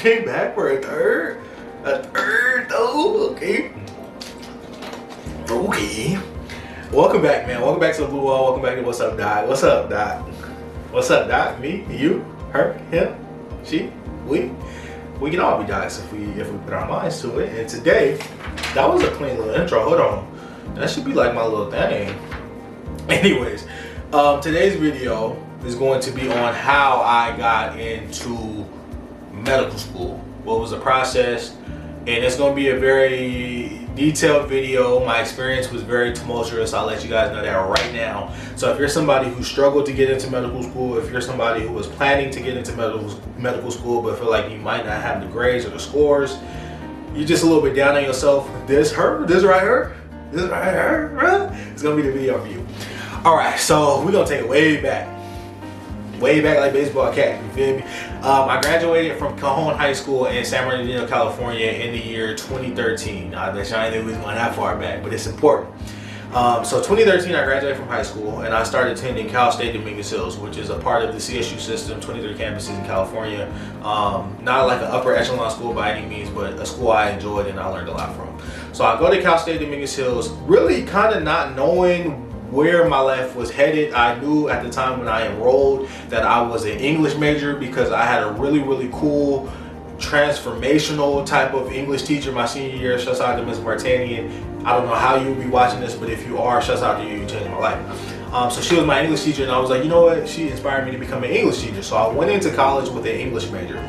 came back for a third? A third though? Okay. Okay. Welcome back, man. Welcome back to the Blue Wall. Welcome back to What's Up, Doc. What's up, Doc? What's up, Doc? Me, you, her, him, she, we. We can all be docs if we put our minds to it. And today, that was a clean little intro. Hold on. That should be like my little thing. Anyways, today's video is going to be on how I got into medical school. What was the process? And it's going to be a very detailed video. My experience was very tumultuous. I'll let you guys know that right now. So if you're somebody who struggled to get into medical school, if you're somebody who was planning to get into medical school but feel like you might not have the grades or the scores, you're just a little bit down on yourself, this right here, it's gonna be the video for you. All right, so we're gonna take it way back like baseball cap, you feel me? I graduated from Cajon High School in San Bernardino, California in the year 2013. I bet y'all didn't think we was going that far back, but it's important. So 2013, I graduated from high school and I started attending Cal State Dominguez Hills, which is a part of the CSU system, 23 campuses in California. Not like an upper echelon school by any means, but a school I enjoyed and I learned a lot from. So I go to Cal State Dominguez Hills, really kind of not knowing where my life was headed. I knew at the time when I enrolled that I was an English major because I had a really cool transformational type of English teacher my senior year. Shouts out to Ms. Martanian. I don't know how you'll be watching this, but if you are, shouts out to you. You changed my life. So she was my English teacher and I was like, you know what? She inspired me to become an English teacher. So I went into college with an English major.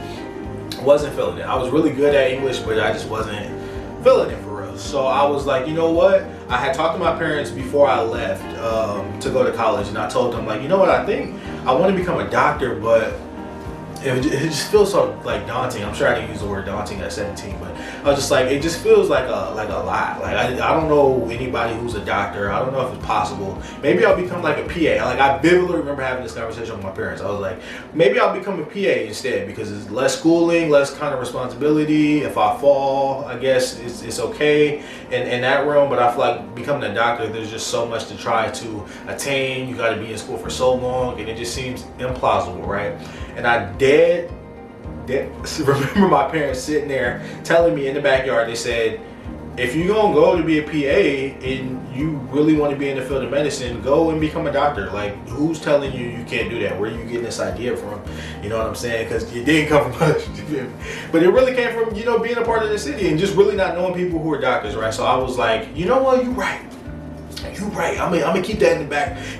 Wasn't feeling it. I was really good at English, but I just wasn't feeling it for real. So I was like, you know what? I had talked to my parents before I left to go to college, and I told them, like, you know what, I think I want to become a doctor, but it just feels so like daunting. I'm sure I didn't use the word daunting at 17, but I was just like, it just feels like a lot. Like I don't know anybody who's a doctor. I don't know if it's possible. Maybe I'll become like a PA. Like I vividly remember having this conversation with my parents. I was like, maybe I'll become a PA instead because it's less schooling, less kind of responsibility. If I fall, I guess it's okay in that realm. But I feel like becoming a doctor, there's just so much to try to attain. You got to be in school for so long, and it just seems implausible, right? And I remember my parents sitting there telling me in the backyard, they said, if you're gonna go to be a PA and you really want to be in the field of medicine, go and become a doctor. Like, who's telling you you can't do that? Where are you getting this idea from? You know what I'm saying? Because it didn't come from us. But it really came from, you know, being a part of the city and just really not knowing people who are doctors, right? So I was like, you know what, you're right. You're right. I'm gonna keep that in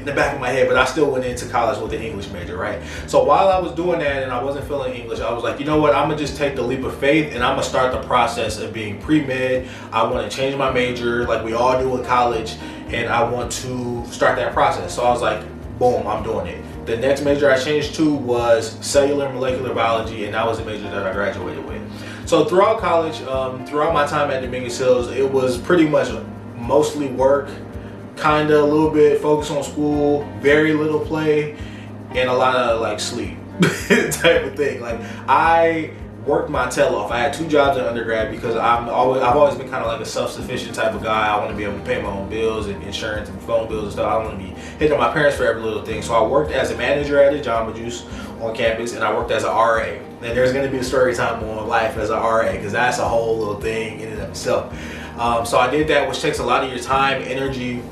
the back of my head. But I still went into college with an English major, right? So while I was doing that and I wasn't feeling English, I was like, you know what? I'm gonna just take the leap of faith and I'm gonna start the process of being pre-med. I want to change my major, like we all do in college, and I want to start that process. So I was like, boom, I'm doing it. The next major I changed to was cellular and molecular biology, and that was the major that I graduated with. So throughout college, throughout my time at Dominguez Hills, it was pretty much mostly work. Kind of a little bit focus on school, very little play, and a lot of like sleep type of thing. Like I worked my tail off. I had 2 jobs in undergrad because I've always been kind of like a self-sufficient type of guy. I want to be able to pay my own bills and insurance and phone bills and stuff. I don't want to be hitting on my parents for every little thing. So I worked as a manager at a Jamba Juice on campus, and I worked as an RA. And there's going to be a story time on life as an RA because that's a whole little thing in and of itself. So I did that, which takes a lot of your time, energy,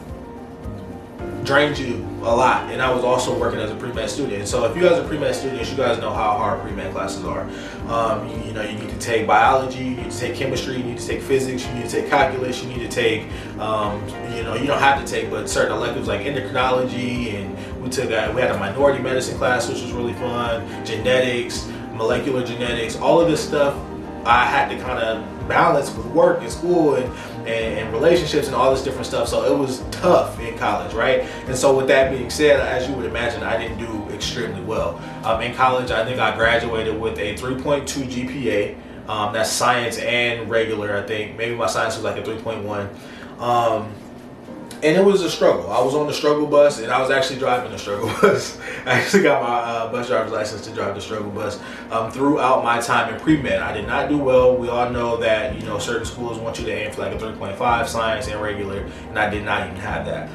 drains you a lot. And I was also working as a pre-med student. So if you guys are pre-med students, you guys know how hard pre-med classes are. You know, you need to take biology, you need to take chemistry, you need to take physics, you need to take calculus, you need to take, you know, you don't have to take, but certain electives like endocrinology, and we had a minority medicine class, which was really fun, genetics, molecular genetics, all of this stuff I had to kind of balance with work and school and relationships and all this different stuff. So it was tough in college, right? And so with that being said, as you would imagine, I didn't do extremely well. In college, I think I graduated with a 3.2 GPA. That's science and regular, I think. Maybe my science was like a 3.1. And it was a struggle. I was on the struggle bus, and I was actually driving the struggle bus. I actually got my bus driver's license to drive the struggle bus throughout my time in pre-med. I did not do well. We all know that, you know, certain schools want you to aim for like a 3.5 science and regular, and I did not even have that.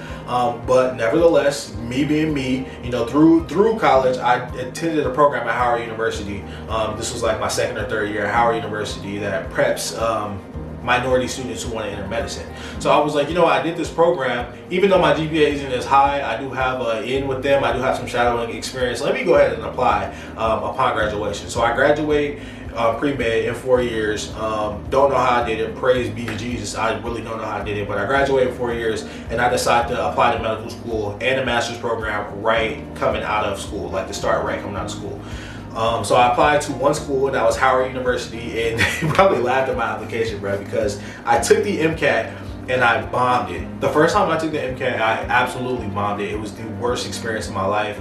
But nevertheless, me being me, you know, through college, I attended a program at Howard University. This was like my second or third year at Howard University that preps minority students who want to enter medicine. So I was like, you know, I did this program, even though my GPA isn't as high, I do have an in with them, I do have some shadowing experience. Let me go ahead and apply upon graduation. So I graduate pre-med in 4 years. Don't know how I did it. Praise be to Jesus. I really don't know how I did it, but I graduated in 4 years, and I decided to apply to medical school and a master's program right coming out of school, like to start right coming out of school. So I applied to one school, and that was Howard University, and they probably laughed at my application, bro, because I took the MCAT and I bombed it. The first time I took the MCAT, I absolutely bombed it. It was the worst experience of my life.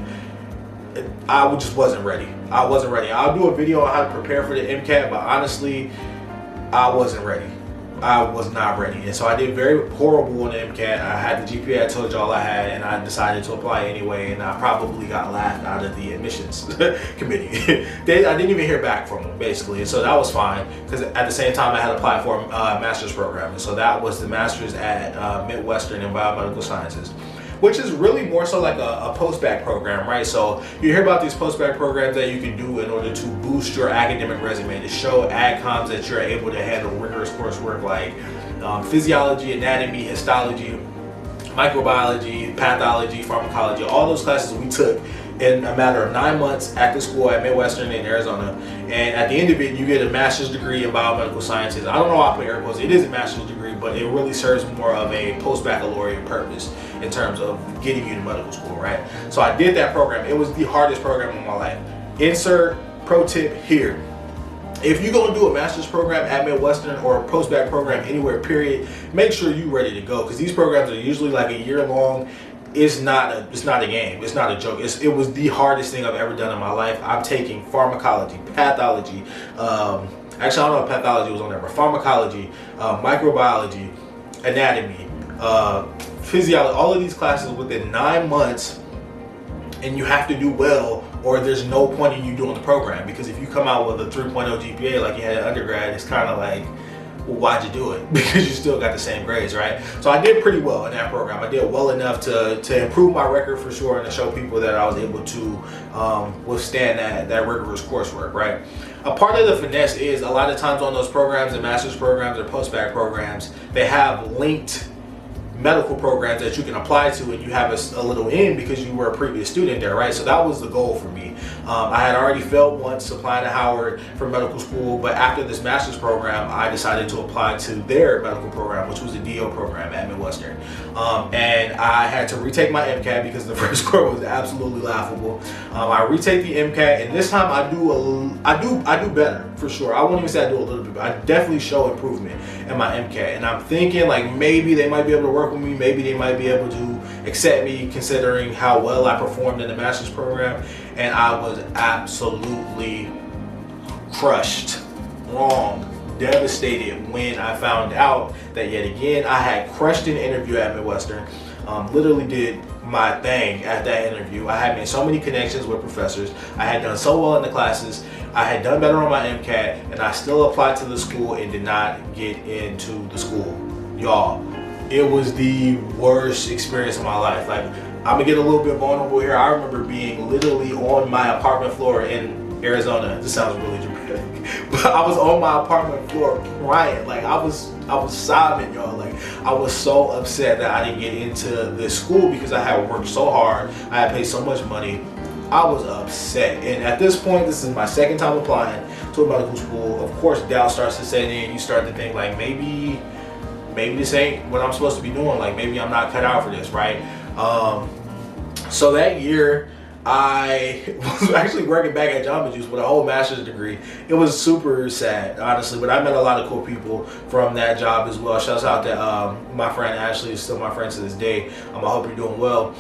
I just wasn't ready. I wasn't ready. I'll do a video on how to prepare for the MCAT, but honestly, I wasn't ready. I was not ready. And so I did very horrible on the MCAT. I had the GPA I told y'all I had, and I decided to apply anyway, and I probably got laughed out of the admissions committee. I didn't even hear back from them, basically. And so that was fine, because at the same time I had applied for a master's program. And so that was the master's at Midwestern in Biomedical Sciences, which is really more so like a post-bac program, right? So you hear about these post-bac programs that you can do in order to boost your academic resume, to show AdComs that you're able to handle rigorous coursework like physiology, anatomy, histology, microbiology, pathology, pharmacology, all those classes we took in a matter of 9 months at the school at Midwestern in Arizona. And at the end of it, you get a master's degree in biomedical sciences. I don't know why I put air quotes. It is a master's degree, but it really serves more of a post-baccalaureate purpose in terms of getting you to medical school, right? So I did that program. It was the hardest program of my life. Insert pro tip here. If you're going to do a master's program at Midwestern or a post-bac program anywhere, period, make sure you're ready to go, because these programs are usually like a year long. It's not a game. It's not a joke. It was the hardest thing I've ever done in my life. I'm taking pharmacology, pathology. Actually, I don't know if pathology was on there, but pharmacology, microbiology, anatomy, physiology. All of these classes within 9 months, and you have to do well, or there's no point in you doing the program. Because if you come out with a 3.0 GPA like you had in undergrad, it's kind of like, well, why'd you do it? Because you still got the same grades, right? So I did pretty well in that program. I did well enough to improve my record for sure, and to show people that I was able to withstand that rigorous coursework, right? A part of the finesse is a lot of times on those programs, the master's programs or post-bac programs, they have linked medical programs that you can apply to, and you have a little in because you were a previous student there, right? So that was the goal for me. I had already failed once applying to Howard for medical school, but after this master's program, I decided to apply to their medical program, which was a DO program at Midwestern. And I had to retake my MCAT because the first score was absolutely laughable. I retake the MCAT, and this time I do better for sure. I won't even say I do a little bit, but I definitely show improvement in my MCAT. And I'm thinking like maybe they might be able to work with me, maybe they might be able to accept me considering how well I performed in the master's program. And I was absolutely crushed, wrong, devastated when I found out that yet again I had crushed an interview at Midwestern. Literally did my thing at that interview. I had made so many connections with professors. I had done so well in the classes. I had done better on my MCAT, and I still applied to the school and did not get into the school. Y'all, it was the worst experience of my life. Like, I'm gonna get a little bit vulnerable here. I remember being literally on my apartment floor in Arizona. This sounds really dramatic, but I was on my apartment floor crying. Like I was sobbing, y'all. Like I was so upset that I didn't get into this school because I had worked so hard. I had paid so much money. I was upset. And at this point, this is my second time applying to a medical school. Of course, doubt starts to set in. You start to think like maybe this ain't what I'm supposed to be doing. Like maybe I'm not cut out for this, right? So that year, I was actually working back at Jamba Juice with a whole master's degree. It was super sad, honestly, but I met a lot of cool people from that job as well. Shouts out to my friend Ashley, is still my friend to this day. I hope you're doing well.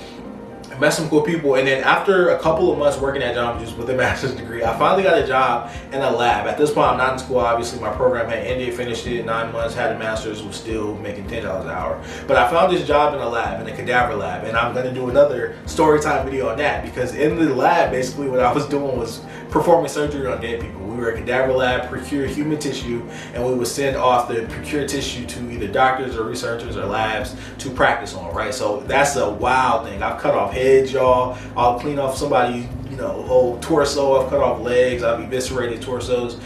I met some cool people, and then after a couple of months working at John Juice with a master's degree, I finally got a job in a lab. At this point, I'm not in school. Obviously, my program had ended, finished it in 9 months, had a master's, was still making $10 an hour. But I found this job in a lab, in a cadaver lab, and I'm going to do another story time video on that, because in the lab, basically what I was doing was performing surgery on dead people. We were a cadaver lab, procure human tissue, and we would send off the procured tissue to either doctors or researchers or labs to practice on, right? So that's a wild thing. I've cut off heads, y'all. I'll clean off somebody's, whole torso. I've cut off legs. I've eviscerated torsos.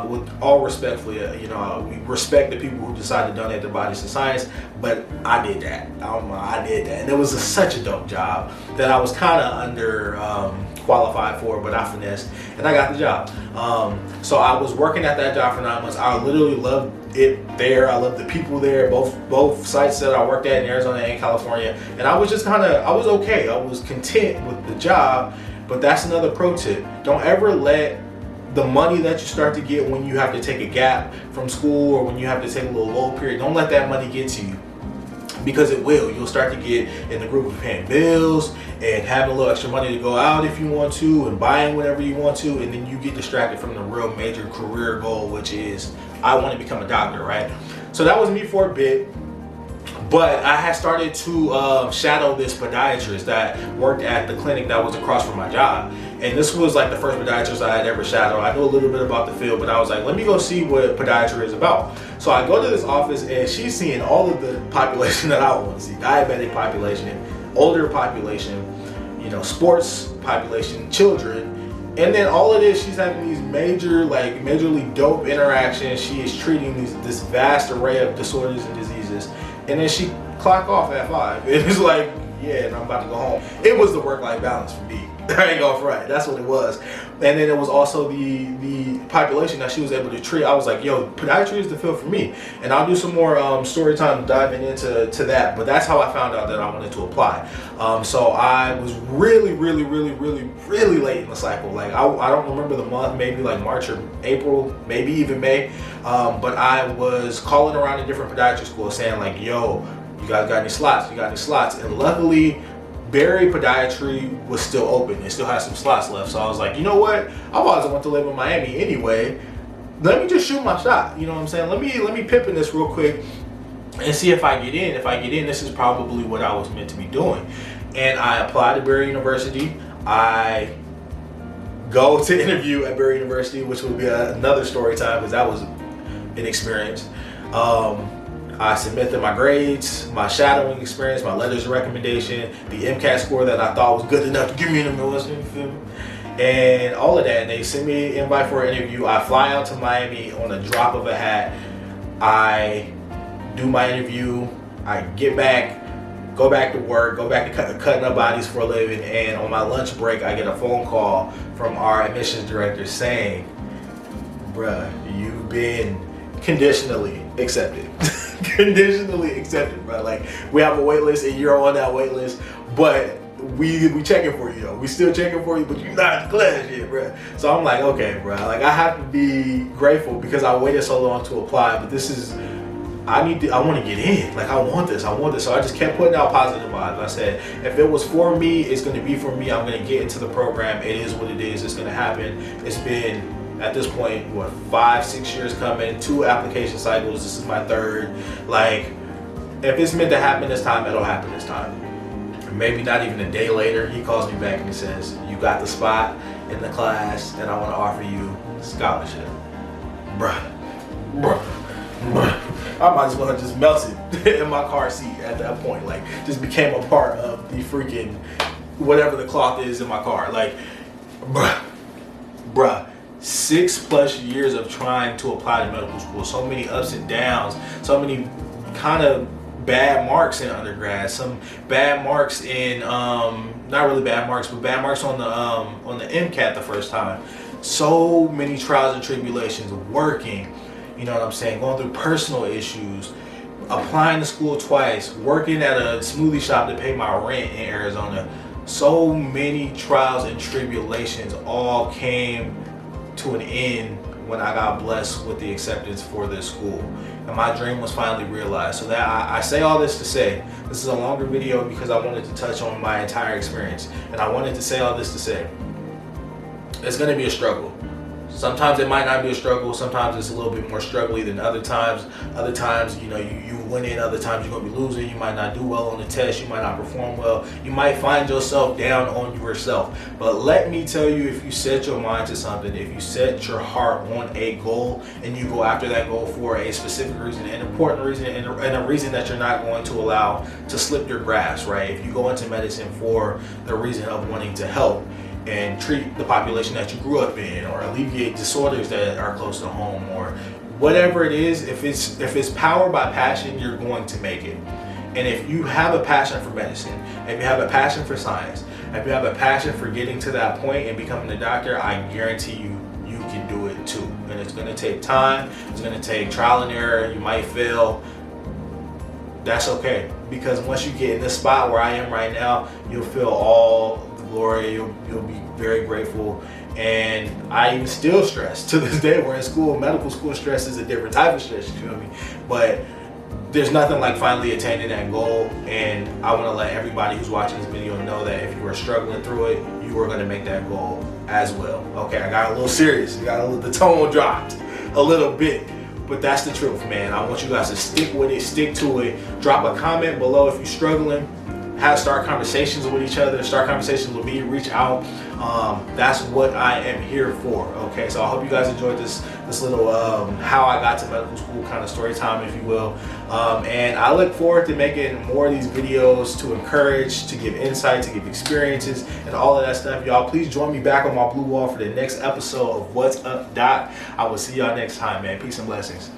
With all respectfully, we respect the people who decide to donate their bodies to science, but I did that. I did that, and it was such a dope job that I was kind of under qualified for, but I finessed, and I got the job. So I was working at that job for 9 months. I literally loved it there. I loved the people there, both sites that I worked at in Arizona and California, and I was just I was okay. I was content with the job. But that's another pro tip. Don't ever let the money that you start to get when you have to take a gap from school or when you have to take a little lull period, don't let that money get to you, because it will. You'll start to get in the group of paying bills and having a little extra money to go out if you want to and buying whatever you want to, and then you get distracted from the real major career goal, which is I want to become a doctor, right? So that was me for a bit. But I had started to shadow this podiatrist that worked at the clinic that was across from my job. And this was like the first podiatrist I had ever shadowed. I knew a little bit about the field, but I was like, let me go see what podiatry is about. So I go to this office, and she's seeing all of the population that I want to see. Diabetic population, older population, sports population, children. And then all of this, she's having these majorly dope interactions. She is treating this vast array of disorders and diseases. And then she clocked off at 5. It was like, yeah, and I'm about to go home. It was the work-life balance for me. I ain't gonna front. That's what it was. And then it was also the population that she was able to treat. I was like, yo, podiatry is the field for me. And I'll do some more story time diving into that. But that's how I found out that I wanted to apply. So I was really late in the cycle. Like I don't remember the month, maybe like March or April, maybe even May. But I was calling around in different podiatry schools saying like, yo, you guys got any slots? You got any slots? And luckily, Barry Podiatry was still open. It still had some slots left. So I was like, you know what? I always want to live in Miami anyway. Let me just shoot my shot. You know what I'm saying? Let me pip in this real quick and see if I get in. If I get in, this is probably what I was meant to be doing. And I applied to Barry University. I go to interview at Barry University, which would be another story time because that was an experience. I submitted my grades, my shadowing experience, my letters of recommendation, the MCAT score that I thought was good enough to get me in the military, and all of that. And they sent me an invite for an interview. I fly out to Miami on a drop of a hat. I do my interview. I get back, go back to work, go back to cutting up bodies for a living. And on my lunch break, I get a phone call from our admissions director saying, bruh, you've been conditionally accepted. Conditionally accepted, bro. Like, we have a wait list and you're on that wait list, but we checking for you though. We still checking for you, but you're not in class yet, bro. So I'm like, okay, bro. Like, I have to be grateful because I waited so long to apply, but this is, I want to get in. Like, I want this. So I just kept putting out positive vibes. I said, if it was for me, it's going to be for me. I'm going to get into the program. It is what it is. It's going to happen. It's been, at this point, 5-6 years coming, 2 application cycles. This is my 3rd. Like, if it's meant to happen this time, it'll happen this time. Maybe not even a day later, he calls me back and he says, you got the spot in the class and I want to offer you scholarship. Bruh. I might as well have just melted in my car seat at that point. Like, just became a part of the freaking whatever the cloth is in my car. Like, bruh. 6+ years of trying to apply to medical school, so many ups and downs, so many kind of bad marks in undergrad, some bad marks in not really bad marks, but bad marks on the MCAT the first time. So many trials and tribulations, working, you know what I'm saying, going through personal issues, applying to school twice, working at a smoothie shop to pay my rent in Arizona. So many trials and tribulations all came to an end when I got blessed with the acceptance for this school, and my dream was finally realized. So that I say all this to say, this is a longer video because I wanted to touch on my entire experience, and I wanted to say all this to say, it's going to be a struggle. Sometimes it might not be a struggle. Sometimes it's a little bit more struggly than other times. Other times, you know, you win in. Other times you're going to be losing. You might not do well on the test. You might not perform well. You might find yourself down on yourself. But let me tell you, if you set your mind to something, if you set your heart on a goal and you go after that goal for a specific reason, an important reason, and a reason that you're not going to allow to slip your grasp, right? If you go into medicine for the reason of wanting to help and treat the population that you grew up in, or alleviate disorders that are close to home, or whatever it is, if it's powered by passion, you're going to make it. And if you have a passion for medicine, if you have a passion for science, if you have a passion for getting to that point and becoming a doctor, I guarantee you can do it too. And it's going to take time. It's going to take trial and error. You might fail. That's okay, because once you get in this spot where I am right now, you'll feel all glory. You'll be very grateful. And I even still stress to this day. We're in school, medical school. Stress is a different type of stress, you feel me? But there's nothing like finally attaining that goal. And I want to let everybody who's watching this video know that if you are struggling through it, you are going to make that goal as well. Okay, I got a little serious. The tone dropped a little bit. But that's the truth, man. I want you guys to stick with it, stick to it. Drop a comment below if you're struggling. Start conversations with each other, start conversations with me, reach out. That's what I am here for. Okay, so I hope you guys enjoyed this little how I got to medical school kind of story time, if you will. And I look forward to making more of these videos to encourage, to give insight, to give experiences, and all of that stuff. Y'all, please join me back on my blue wall for the next episode of What's Up, Doc. I will see y'all next time, man. Peace and blessings.